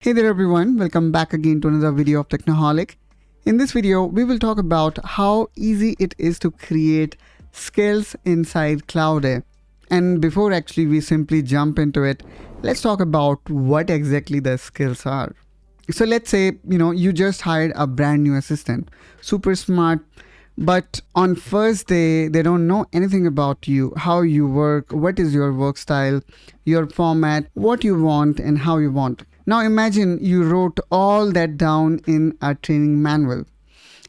Hey there everyone, welcome back again to another video of Technoholic. In this video, we will talk about how easy it is to create skills inside Claude AI. And before actually we simply jump into it, let's talk about what exactly the skills are. So let's say, you just hired a brand new assistant, super smart, but on first day, they don't know anything about you, how you work, what is your work style, your format, what you want and how you want. Now imagine you wrote all that down in a training manual,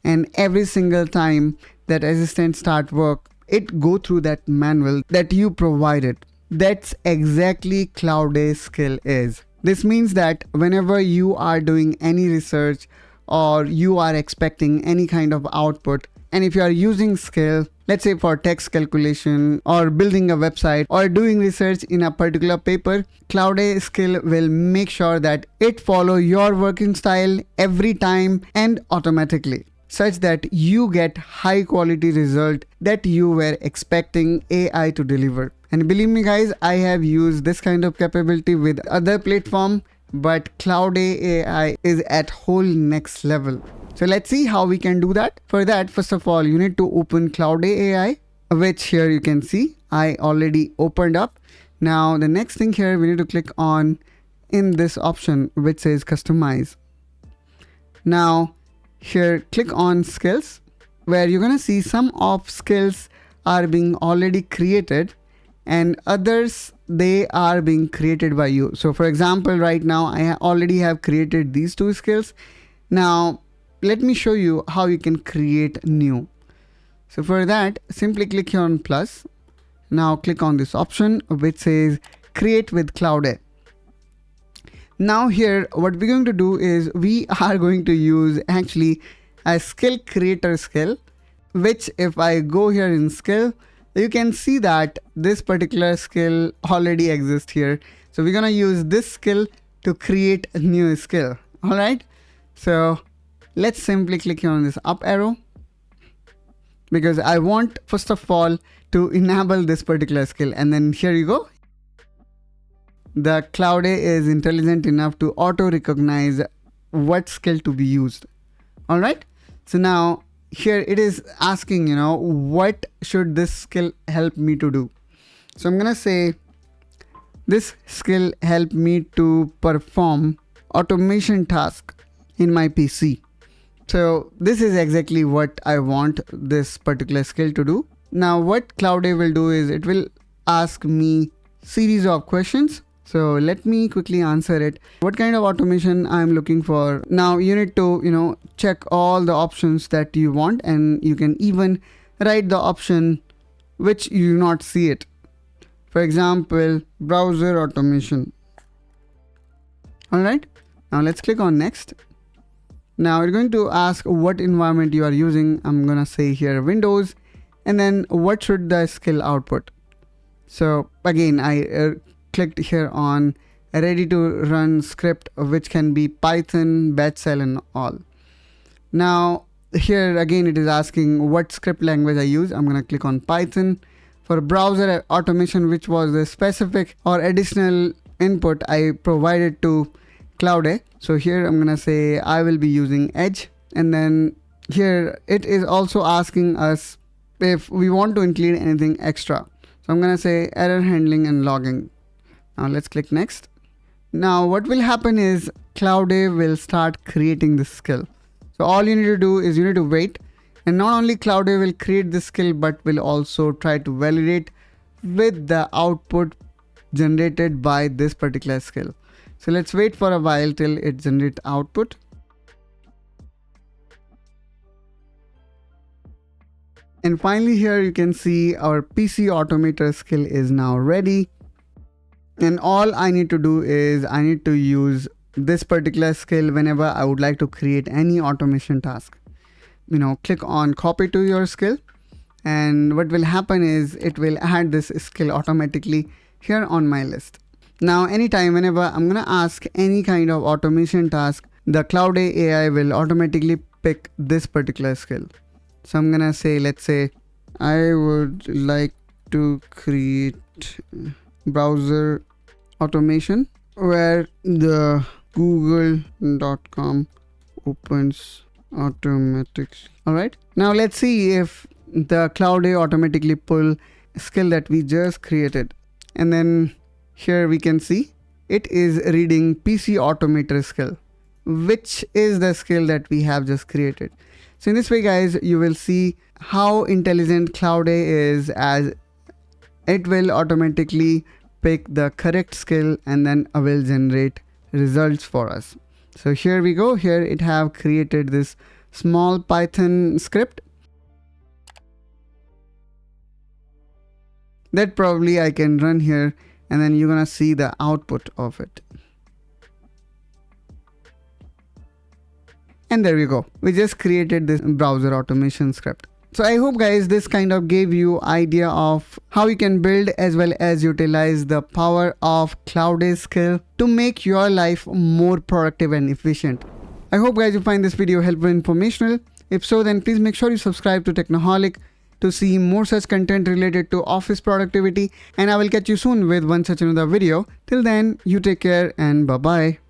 and every single time that assistant start work, it go through that manual that you provided. That's exactly Claude AI skill is. This means that whenever you are doing any research or you are expecting any kind of output, and if you are using skill, let's say for text calculation or building a website or doing research in a particular paper, Claude AI skill will make sure that it follow your working style every time and automatically, such that you get high quality result that you were expecting AI to deliver. And believe me guys, I have used this kind of capability with other platform, but Claude AI is at whole next level. So let's see how we can do that. For that, first of all, you need to open Claude AI, which here you can see I already opened up. Now the next thing here, we need to click on in this option which says customize. Now here click on skills, where you're gonna see some of skills are being already created and others they are being created by you. So for example, right now I already have created these two skills. Now let me show you how you can create new. So for that, simply click here on plus. Now click on this option which says create with Claude AI. Now here what we're going to do is we are going to use actually a skill creator skill, which if I go here in skill, you can see that this particular skill already exists here. So we're gonna use this skill to create a new skill. All right. So let's simply click here on this up arrow, because I want first of all to enable this particular skill, and then here you go. The Claude AI is intelligent enough to auto recognize what skill to be used. All right. So now here it is asking, what should this skill help me to do? So I'm gonna say this skill help me to perform automation task in my PC. So this is exactly what I want this particular skill to do. Now what Claude AI will do is it will ask me series of questions. So let me quickly answer it. What kind of automation I'm looking for? Now you need to, check all the options that you want, and you can even write the option which you do not see it. For example, browser automation. All right. Now let's click on next. Now we're going to ask what environment you are using. I'm gonna say here Windows, and then what should the skill output. So again, I clicked here on ready to run script, which can be Python, batch shell and all. Now here again it is asking what script language I use. I'm gonna click on Python. For browser automation, which was the specific or additional input I provided to Claude AI. So here I'm gonna say I will be using Edge, and then here it is also asking us if we want to include anything extra. So I'm gonna say error handling and logging. Now let's click next. Now what will happen is Claude AI will start creating this skill. So all you need to do is you need to wait, and not only Claude AI will create this skill, but will also try to validate with the output generated by this particular skill. So let's wait for a while till it generates output. And finally here you can see our PC automator skill is now ready. And all I need to do is I need to use this particular skill whenever I would like to create any automation task. Click on copy to your skill, and what will happen is it will add this skill automatically here on my list. Now anytime whenever I'm gonna ask any kind of automation task, the Claude AI will automatically pick this particular skill. So I'm gonna say, let's say I would like to create browser automation where the google.com opens automatically. All right, now let's see if the Claude AI automatically pull skill that we just created. And then here we can see it is reading PC automator skill, which is the skill that we have just created. So in this way, guys, you will see how intelligent Claude AI is, as it will automatically pick the correct skill and then will generate results for us. So here we go. Here it have created this small Python script that probably I can run here, and then you're gonna see the output of it. And there we go. We just created this browser automation script. So I hope, guys, this kind of gave you idea of how you can build as well as utilize the power of Claude AI skill to make your life more productive and efficient. I hope, guys, you find this video helpful and informational. If so, then please make sure you subscribe to Technoholic to see more such content related to office productivity, and I will catch you soon with one such another video. Till then, you take care and bye-bye.